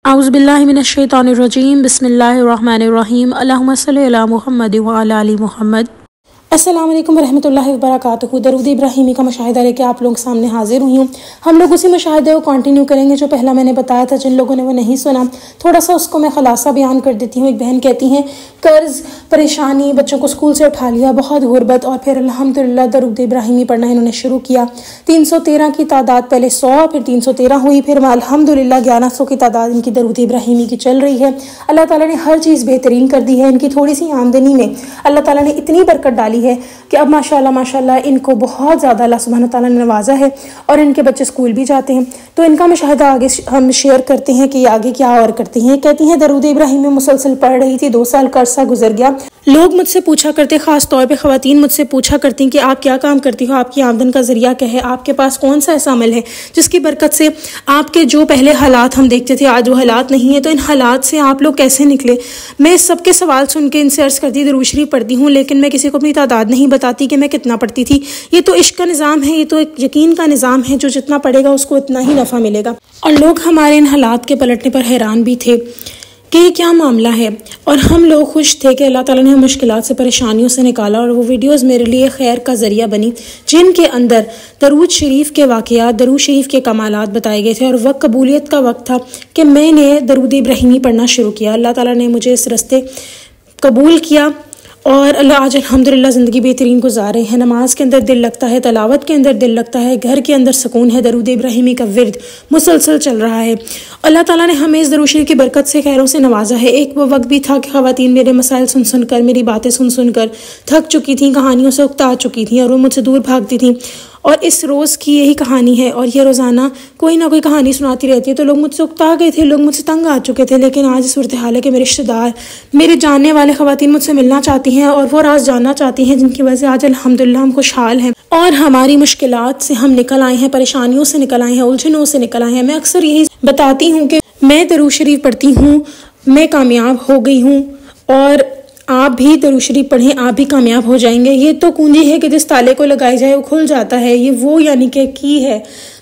اعوذ باللہ من الشیطان الرجیم بسم اللہ الرحمن الرحیم اللہم صلی علی محمد وعلی آل محمد۔ السلام علیکم ورحمۃ اللہ وبرکاتہ۔ درود ابراہیمی کا مشاہدہ لے کے آپ لوگوں کے سامنے حاضر ہوئی ہوں۔ ہم لوگ اسی مشاہدے کو کنٹینیو کریں گے جو پہلا میں نے بتایا تھا۔ جن لوگوں نے وہ نہیں سنا تھوڑا سا اس کو میں خلاصہ بیان کر دیتی ہوں۔ ایک بہن کہتی ہیں قرض، پریشانی، بچوں کو اسکول سے اٹھا لیا، بہت غربت، اور پھر الحمدللہ درود ابراہیمی پڑھنا انہوں نے شروع کیا۔ 313 کی تعداد، پہلے 100 پھر 313 ہوئی، پھر الحمدللہ 1100 کی تعداد ان کی درود ابراہیمی کی چل رہی ہے۔ اللہ تعالیٰ نے ہر چیز بہترین کر دی ہے۔ ان کی تھوڑی سی آمدنی میں اللہ تعالیٰ نے اتنی برکت ڈالی ہے کہ اب ماشاءاللہ ان کو بہت زیادہ اللہ سبحانہ تعالیٰ نے نوازا ہے، اور ان کے بچے اسکول بھی جاتے ہیں۔ تو ان کا مشاہدہ آگے ہم شیئر کرتے ہیں کہ یہ آگے کیا اور کرتی ہیں۔ کہتی ہیں درود ابراہیمی مسلسل پڑھ رہی تھی، 2 سال کا عرصہ گزر گیا۔ لوگ مجھ سے پوچھا کرتے، خاص طور پہ خواتین مجھ سے پوچھا کرتی کہ آپ کیا کام کرتی ہو، آپ کی آمدن کا ذریعہ کیا ہے، آپ کے پاس کون سا ایسا عمل ہے جس کی برکت سے آپ کے جو پہلے حالات ہم دیکھتے تھے آج وہ حالات نہیں ہیں، تو ان حالات سے آپ لوگ کیسے نکلے۔ میں سب کے سوال سن کے ان سے عرض کرتی درود شریف پڑھتی ہوں، لیکن میں کسی کو اپنی تعداد نہیں بتاتی کہ میں کتنا پڑھتی تھی۔ یہ تو عشق کا نظام ہے، یہ تو ایک یقین کا نظام ہے، جو جتنا پڑھے گا اس کو اتنا ہی نفع ملے گا۔ اور لوگ ہمارے ان حالات کے پلٹنے پر حیران بھی تھے کہ یہ کیا معاملہ ہے، اور ہم لوگ خوش تھے کہ اللہ تعالیٰ نے ہم مشکلات سے، پریشانیوں سے نکالا، اور وہ ویڈیوز میرے لیے خیر کا ذریعہ بنی جن کے اندر درود شریف کے واقعات، درود شریف کے کمالات بتائے گئے تھے، اور وقت قبولیت کا وقت تھا کہ میں نے درود ابراہیمی پڑھنا شروع کیا۔ اللہ تعالیٰ نے مجھے اس راستے قبول کیا، اور اللہ آج الحمدللہ زندگی بہترین گزار رہے ہیں۔ نماز کے اندر دل لگتا ہے، تلاوت کے اندر دل لگتا ہے، گھر کے اندر سکون ہے، درود ابراہیمی کا ورد مسلسل چل رہا ہے۔ اللہ تعالیٰ نے ہمیں اس درود شریف کی برکت سے خیروں سے نوازا ہے۔ ایک وہ وقت بھی تھا کہ خواتین میرے مسائل سن کر، میری باتیں سن کر تھک چکی تھیں، کہانیوں سے اکتا چکی تھیں، اور وہ مجھ سے دور بھاگتی تھیں، اور اس روز کی یہی کہانی ہے، اور یہ روزانہ کوئی نہ کوئی کہانی سناتی رہتی ہے۔ تو لوگ مجھ سے اکتا گئے تھے، لوگ مجھ سے تنگ آ چکے تھے، لیکن آج صورتحال ہے کہ میرے رشتہ دار، میرے جاننے والے خواتین مجھ سے ملنا چاہتی ہیں، اور وہ راز جاننا چاہتی ہیں جن کی وجہ سے آج الحمدللہ ہم خوشحال ہیں، اور ہماری مشکلات سے ہم نکل آئے ہیں، پریشانیوں سے نکل آئے ہیں، الجھنوں سے نکل آئے ہیں۔ میں اکثر یہی بتاتی ہوں کہ میں درود شریف پڑھتی ہوں، میں کامیاب ہو گئی ہوں، اور آپ بھی درود شریف پڑھیں، آپ بھی کامیاب ہو جائیں گے۔ یہ تو کنجی ہے کہ جس تالے کو لگائی جائے وہ کھل جاتا ہے۔ یہ وہ یعنی کہ کی ہے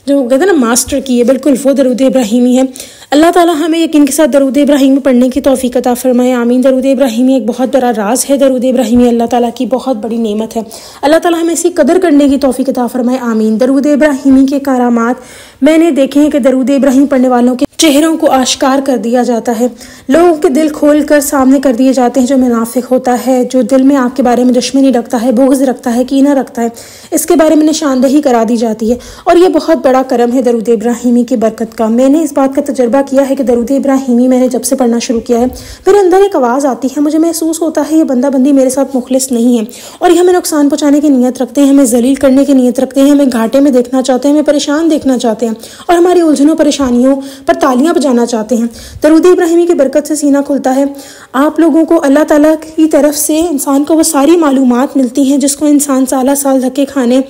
جو کہتے ہیں نا ماسٹر کی ہے، بالکل وہ درود ابراہیمی ہے۔ اللہ تعالیٰ ہمیں یقین کے ساتھ درود ابراہیمی پڑھنے کی توفیق عطا فرمائے، آمین۔ درود ابراہیمی ایک بہت بڑا راز ہے، درود ابراہیمی اللہ تعالیٰ کی بہت بڑی نعمت ہے۔ اللہ تعالیٰ ہمیں اسی قدر کرنے کی توفیق عطا فرمائے، آمین۔ درود ابراہیمی کے کرامات میں نے دیکھے ہیں کہ درود ابراہیم پڑھنے والوں کے چہروں کو آشکار کر دیا جاتا ہے، لوگوں کے دل کھول کر سامنے کر دیے جاتے ہیں۔ جو منافق ہوتا ہے، جو دل میں آپ کے بارے میں دشمنی رکھتا ہے، بغض رکھتا ہے، کینہ رکھتا ہے، اس کے بارے میں نشاندہی کرا دی جاتی ہے، اور یہ بہت بڑا کرم ہے درود ابراہیمی کی برکت کا۔ میں نے اس بات کا تجربہ کیا ہے کہ درود ابراہیمی میں نے جب سے پڑھنا شروع کیا ہے، میرے اندر ایک آواز آتی ہے، مجھے محسوس ہوتا ہے یہ بندہ بندی میرے ساتھ مخلص نہیں ہے، اور یہ ہمیں نقصان پہنچانے کی نیت رکھتے ہیں، ہمیں ذلیل کرنے کی نیت رکھتے ہیں، ہمیں گھاٹے میں دیکھنا چاہتے ہیں، ہمیں پریشان دیکھنا چاہتے ہیں، اور ہماری الجھنوں پریشانیوں پر تالیاں بجانا چاہتے ہیں۔ درود ابراہیمی کی برکت سے سینہ کھلتا ہے۔ آپ لوگوں کو اللہ تعالیٰ کی طرف سے انسان کو وہ ساری معلومات ملتی ہیں جس کو انسان سال دھکے کھانے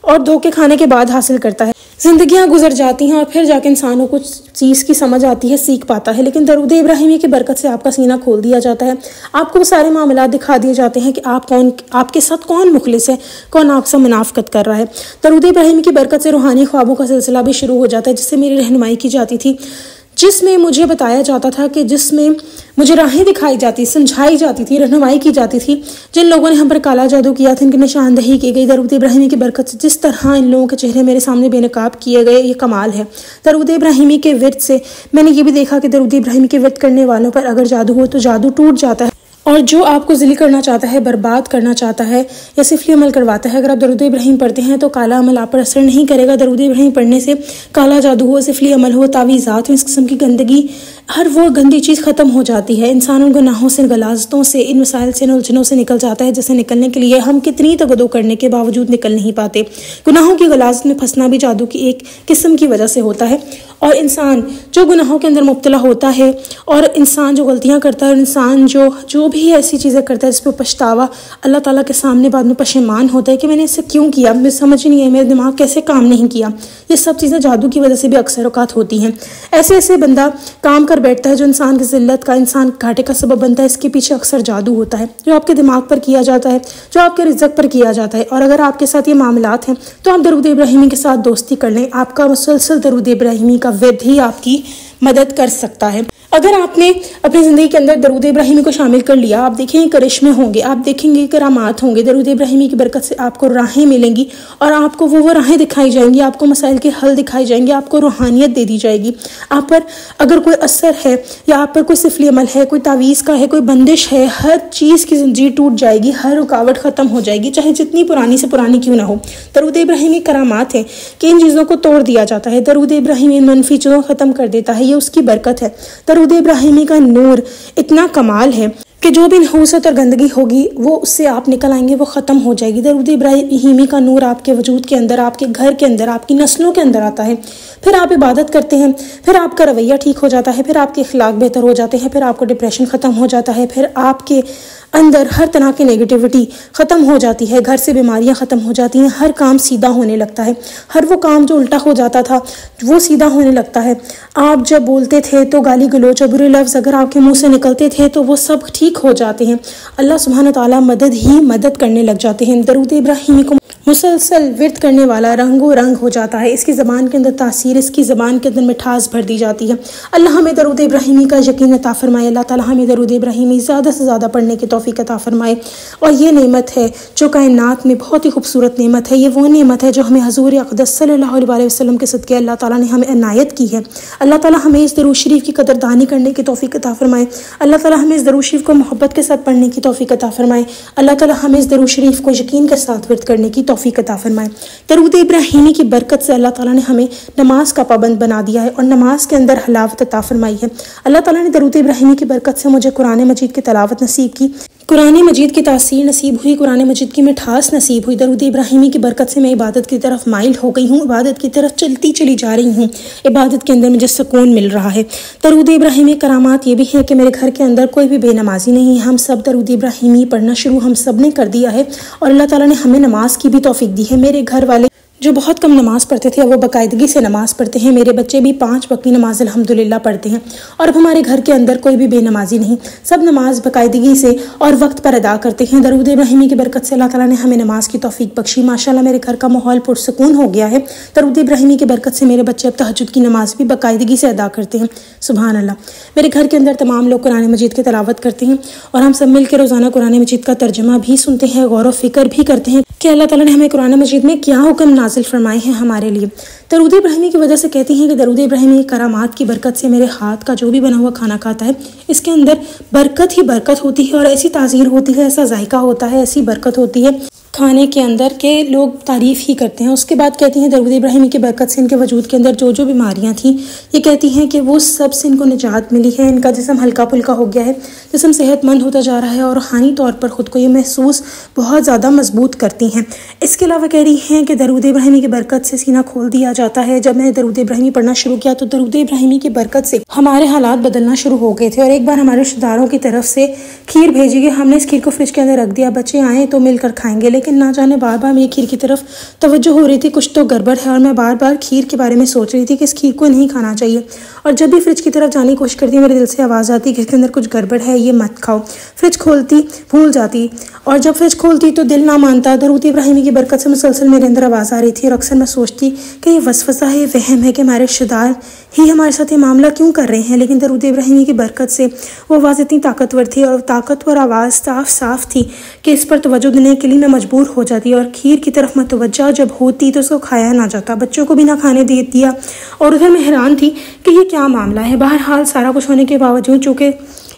اور دھوکے کھانے کے بعد حاصل کرتا ہے۔ زندگیاں گزر جاتی ہیں اور پھر جا کے انسانوں کو چیز کی سمجھ آتی ہے، سیکھ پاتا ہے، لیکن درود ابراہیمی کی برکت سے آپ کا سینہ کھول دیا جاتا ہے، آپ کو وہ سارے معاملات دکھا دیے جاتے ہیں کہ آپ کے ساتھ کون مخلص ہے، کون آپ سے منافقت کر رہا ہے۔ درود ابراہیمی کی برکت سے روحانی خوابوں کا سلسلہ بھی شروع ہو جاتا ہے، جس سے میری رہنمائی کی جاتی تھی، جس میں مجھے بتایا جاتا تھا کہ جس میں مجھے راہیں دکھائی جاتی، سمجھائی جاتی تھی، رہنمائی کی جاتی تھی۔ جن لوگوں نے ہم پر کالا جادو کیا تھا، ان کی نشاندہی کی گئی درود ابراہیمی کی برکت سے۔ جس طرح ان لوگوں کے چہرے میرے سامنے بے نقاب کیے گئے، یہ کمال ہے درود ابراہیمی کے ورد سے۔ میں نے یہ بھی دیکھا کہ درود ابراہیمی کے ورد کرنے والوں پر اگر جادو ہو تو جادو ٹوٹ جاتا ہے، اور جو آپ کو ذلیل کرنا چاہتا ہے، برباد کرنا چاہتا ہے، یا سفلی عمل کرواتا ہے، اگر آپ درود ابراہیم پڑھتے ہیں تو کالا عمل آپ پر اثر نہیں کرے گا۔ درود ابراہیم پڑھنے سے کالا جادو ہو، سفلی عمل ہو، تعویذات ہو، اس قسم کی گندگی، ہر وہ گندی چیز ختم ہو جاتی ہے۔ انسان ان گناہوں سے، غلاظتوں سے، ان مسائل سے، ان الجھنوں سے نکل جاتا ہے جسے نکلنے کے لیے ہم کتنی تگدو کرنے کے باوجود نکل نہیں پاتے۔ گناہوں کی غلاظت میں پھنسنا بھی جادو کی ایک قسم کی وجہ سے ہوتا ہے، اور انسان جو گناہوں کے اندر مبتلا ہوتا ہے، اور انسان جو غلطیاں کرتا ہے، اور انسان جو بھی ایسی چیزیں کرتا ہے جس پہ پچھتاوا اللہ تعالیٰ کے سامنے بعد میں پشیمان ہوتا ہے کہ میں نے اسے کیوں کیا، مجھے سمجھ نہیں ہے، میرے دماغ کیسے کام نہیں کیا۔ یہ سب چیزیں جادو کی وجہ سے بھی اکثر اوقات ہوتی ہیں۔ ایسے بندہ کام کر بیٹھتا ہے جو انسان کی ذلت کا، انسان گھاٹے کا سبب بنتا ہے، اس کے پیچھے اکثر جادو ہوتا ہے جو آپ کے دماغ پر کیا جاتا ہے، جو آپ کے رزق پر کیا جاتا ہے۔ اور اگر آپ کے ساتھ یہ معاملات ہیں تو آپ درود ابراہیمی کے ساتھ دوستی کر لیں، آپ کا مسلسل درود ابراہیمی کا ورد ہی آپ کی مدد کر سکتا ہے۔ اگر آپ نے اپنی زندگی کے اندر درود ابراہیمی کو شامل کر لیا، آپ دیکھیں گے کرشمے ہوں گے، آپ دیکھیں گے کرامات ہوں گے، درود ابراہیمی کی برکت سے آپ کو راہیں ملیں گی، اور آپ کو وہ راہیں دکھائی جائیں گی، آپ کو مسائل کے حل دکھائی جائیں گے، آپ کو روحانیت دے دی جائے گی۔ آپ پر اگر کوئی اثر ہے یا آپ پر کوئی سفلی عمل ہے، کوئی تعویذ کا ہے، کوئی بندش ہے، ہر چیز کی زنجیر ٹوٹ جائے گی، ہر رکاوٹ ختم ہو جائے گی، چاہے جتنی پرانی سے پرانی کیوں نہ ہو۔ درود ابراہیمی کرامات ہے کہ ان چیزوں کو توڑ دیا جاتا ہے۔ درود ابراہیمی منفی چیزوں ختم کر دیتا ہے، یہ اس کی برکت ہے۔ درود ابراہیمی کا نور اتنا کمال ہے کہ جو بھی نحوست اور گندگی ہوگی وہ اس سے آپ نکل آئیں گے، وہ ختم ہو جائے گی۔ درود ابراہیمی کا نور آپ کے وجود کے اندر، آپ کے گھر کے اندر، آپ کی نسلوں کے اندر آتا ہے، پھر آپ عبادت کرتے ہیں، پھر آپ کا رویہ ٹھیک ہو جاتا ہے، پھر آپ کے اخلاق بہتر ہو جاتے ہیں، پھر آپ کو ڈپریشن ختم ہو جاتا ہے، پھر آپ کے اندر ہر طرح کی نیگیٹیوٹی ختم ہو جاتی ہے، گھر سے بیماریاں ختم ہو جاتی ہیں، ہر کام سیدھا ہونے لگتا ہے، ہر وہ کام جو الٹا ہو جاتا تھا وہ سیدھا ہونے لگتا ہے۔ آپ جب بولتے تھے تو گالی گلوچ اور برے لفظ اگر آپ کے منہ سے نکلتے تھے تو وہ سب ٹھیک ہو جاتے ہیں، اللہ سبحانہ تعالیٰ مدد ہی مدد کرنے لگ جاتے ہیں۔ درود ابراہیمی کو مسلسل ورد کرنے والا رنگ و رنگ ہو جاتا ہے، اس کی زبان کے اندر تاثیر، اس کی زبان کے اندر مٹھاس بھر دی جاتی ہے۔ اللہ ہمیں درود ابراہیمی کا یقین عطا فرمائے، اللہ تعالیٰ ہمیں درود ابراہیمی زیادہ سے زیادہ پڑھنے کی توفیق عطا فرمائے۔ اور یہ نعمت ہے جو کائنات میں بہت ہی خوبصورت نعمت ہے، یہ وہ نعمت ہے جو ہمیں حضور اقدس صلی اللہ علیہ وسلم کے صدقے اللہ تعالیٰ نے ہمیں عنایت کی ہے۔ اللہ تعالیٰ ہمیں اس درود شریف کی قدردانی کرنے کی توفیق عطا فرمائے، اللہ تعالیٰ ہمیں اس درود شریف کو محبت کے ساتھ پڑھنے کی توفیق عطا فرمائے، اللہ تعالیٰ ہمیں اس درود شریف کو یقین کے ساتھ ورد کرنے کی توفیق عطا فرمائے۔ درود ابراہیمی کی برکت سے اللہ تعالیٰ نے ہمیں نماز کا پابند بنا دیا ہے اور نماز کے اندر حلاوت عطا فرمائی ہے۔ اللہ تعالیٰ نے درود ابراہیمی کی برکت سے مجھے قرآن مجید کی تلاوت نصیب کی، قرآن مجید کی تاثیر نصیب ہوئی، قرآن مجید کی مٹھاس نصیب ہوئی۔ درود ابراہیمی کی برکت سے میں عبادت کی طرف مائل ہو گئی ہوں، عبادت کی طرف چلتی چلی جا رہی ہوں، عبادت کے اندر مجھے سکون مل رہا ہے۔ درود ابراہیمی کرامات یہ بھی ہے کہ میرے گھر کے اندر کوئی بھی بے نمازی نہیں ہے، ہم سب درود ابراہیمی پڑھنا شروع ہم سب نے کر دیا ہے، اور اللہ تعالیٰ نے ہمیں نماز کی بھی توفیق دی ہے۔ میرے گھر والے جو بہت کم نماز پڑھتے تھے وہ باقاعدگی سے نماز پڑھتے ہیں، میرے بچے بھی 5 وقت کی نماز الحمدللہ پڑھتے ہیں، اور اب ہمارے گھر کے اندر کوئی بھی بے نمازی نہیں، سب نماز باقاعدگی سے اور وقت پر ادا کرتے ہیں۔ درود ابراہیمی کی برکت سے اللہ تعالیٰ نے ہمیں نماز کی توفیق بخشی، ماشاءاللہ میرے گھر کا ماحول پرسکون ہو گیا ہے۔ درود ابراہیمی کی برکت سے میرے بچے اب تہجد کی نماز بھی باقاعدگی سے ادا کرتے ہیں، سبحان اللہ۔ میرے گھر کے اندر تمام لوگ قرآن مجید کی تلاوت کرتے ہیں، اور ہم سب مل کے روزانہ قرآن مجید کا ترجمہ بھی سنتے ہیں، غور و فکر بھی کرتے ہیں کہ اللہ تعالیٰ نے ہمیں قرآن مجید میں کیا حکم نازل فرمائے ہیں ہمارے لیے۔ درود ابراہیمی کی وجہ سے کہتی ہیں کہ درود ابراہیمی کرامات کی برکت سے میرے ہاتھ کا جو بھی بنا ہوا کھانا کھاتا ہے اس کے اندر برکت ہی برکت ہوتی ہے، اور ایسی تاثیر ہوتی ہے، ایسا ذائقہ ہوتا ہے، ایسی برکت ہوتی ہے کھانے کے اندر کہ لوگ تعریف ہی کرتے ہیں۔ اس کے بعد کہتی ہیں درود ابراہیمی کی برکت سے ان کے وجود کے اندر جو جو بیماریاں تھیں یہ کہتی ہیں کہ وہ سب سے ان کو نجات ملی ہے، ان کا جسم ہلکا پھلکا ہو گیا ہے، جسم صحت مند ہوتا جا رہا ہے، اور روحانی طور پر خود کو یہ محسوس بہت زیادہ مضبوط کرتی ہیں۔ اس کے علاوہ کہہ رہی ہیں کہ درود ابراہیمی کی برکت سے سینہ کھول دیا جاتا ہے۔ جب میں نے درود ابراہیمی پڑھنا شروع کیا تو درود ابراہیمی کی برکت سے ہمارے حالات بدلنا شروع ہو گئے تھے، اور ایک بار ہمارے رشتہ داروں کی طرف سے کھیر بھیجی گئی، ہم نے اس کھیر کو فریج کے اندر رکھ دیا، بچے آئیں تو مل کر کھائیں گے، لیکن نہ جانے بار بار میری کھیر کی طرف توجہ ہو رہی تھی کچھ تو گڑبڑ ہے، اور میں بار بار کھیر کے بارے میں سوچ رہی تھی کہ اس کھیر کو نہیں کھانا چاہیے، اور جب بھی فریج کی طرف جانے کی کوشش کرتی میرے دل سے آواز آتی کہ اس کے اندر کچھ گڑبڑ ہے، یہ مت کھاؤ۔ فریج کھولتی بھول جاتی، اور جب فریج کھولتی تو دل نہ مانتا۔ درود ابراہیمی کی برکت سے مسلسل میرے اندر آواز آ رہی تھی، اور اکثر میں سوچتی کہ یہ وسوسہ ہے، یہ وہم ہے کہ ہمارے رشتہ دار ہی ہمارے ساتھ یہ معاملہ کیوں کر رہے ہیں، لیکن درود ابراہیمی کی برکت سے وہ آواز اتنی طاقتور تھی، اور طاقتور آواز صاف تھی کہ اس پر توجہ دینے کے لیے میں مجبور ہو جاتی، اور کھیر کی طرف متوجہ جب ہوتی تو اس کو کھایا نہ جاتا، بچوں کو بھی نہ کھانے دیا، اور ادھر میں حیران تھی کہ یہ کیا معاملہ ہے۔ بہرحال سارا کچھ ہونے کے باوجود چونکہ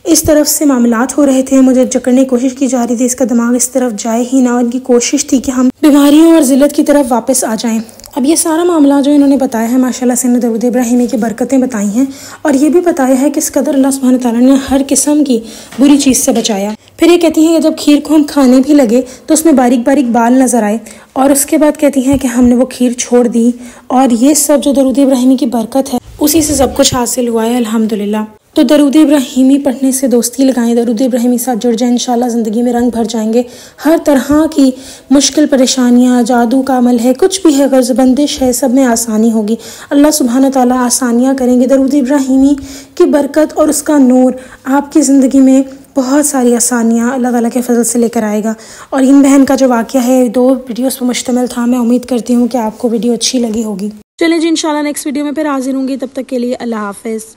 اس طرف سے معاملات ہو رہے تھے، مجھے جکڑنے کی کوشش کی جا رہی تھی، اس کا دماغ اس طرف جائے ہی نہ، ان کی کوشش تھی کہ ہم بیماریوں اور ذلت کی طرف واپس آ جائیں۔ اب یہ سارا معاملہ جو انہوں نے بتایا ہے ماشاءاللہ سے انہوں نے درود ابراہیمی کی برکتیں بتائی ہیں، اور یہ بھی بتایا ہے کہ اس قدر اللہ سبحانہ تعالیٰ نے ہر قسم کی بری چیز سے بچایا۔ پھر یہ کہتی ہیں کہ جب کھیر کو ہم کھانے بھی لگے تو اس میں باریک باریک بال نظر آئے، اور اس کے بعد کہتی ہیں کہ ہم نے وہ کھیر چھوڑ دی، اور یہ سب جو درود ابراہیمی کی برکت ہے اسی سے سب کچھ حاصل ہوا ہے الحمدللہ۔ تو درود ابراہیمی پڑھنے سے دوستی لگائیں، درود ابراہیمی ساتھ جڑ جائیں، انشاءاللہ زندگی میں رنگ بھر جائیں گے۔ ہر طرح کی مشکل پریشانیاں، جادو کا عمل ہے، کچھ بھی ہے، غرض بندش ہے، سب میں آسانی ہوگی، اللہ سبحانہ تعالیٰ آسانیاں کریں گے۔ درود ابراہیمی کی برکت اور اس کا نور آپ کی زندگی میں بہت ساری آسانیاں اللہ تعالیٰ کے فضل سے لے کر آئے گا۔ اور ان بہن کا جو واقعہ ہے 2 ویڈیوز پر مشتمل تھا، میں امید کرتی ہوں کہ آپ کو ویڈیو اچھی لگی ہوگی۔ چلیں جی انشاءاللہ نیکسٹ ویڈیو میں پھر حاضر ہوں گی، تب تک کے لیے اللہ حافظ۔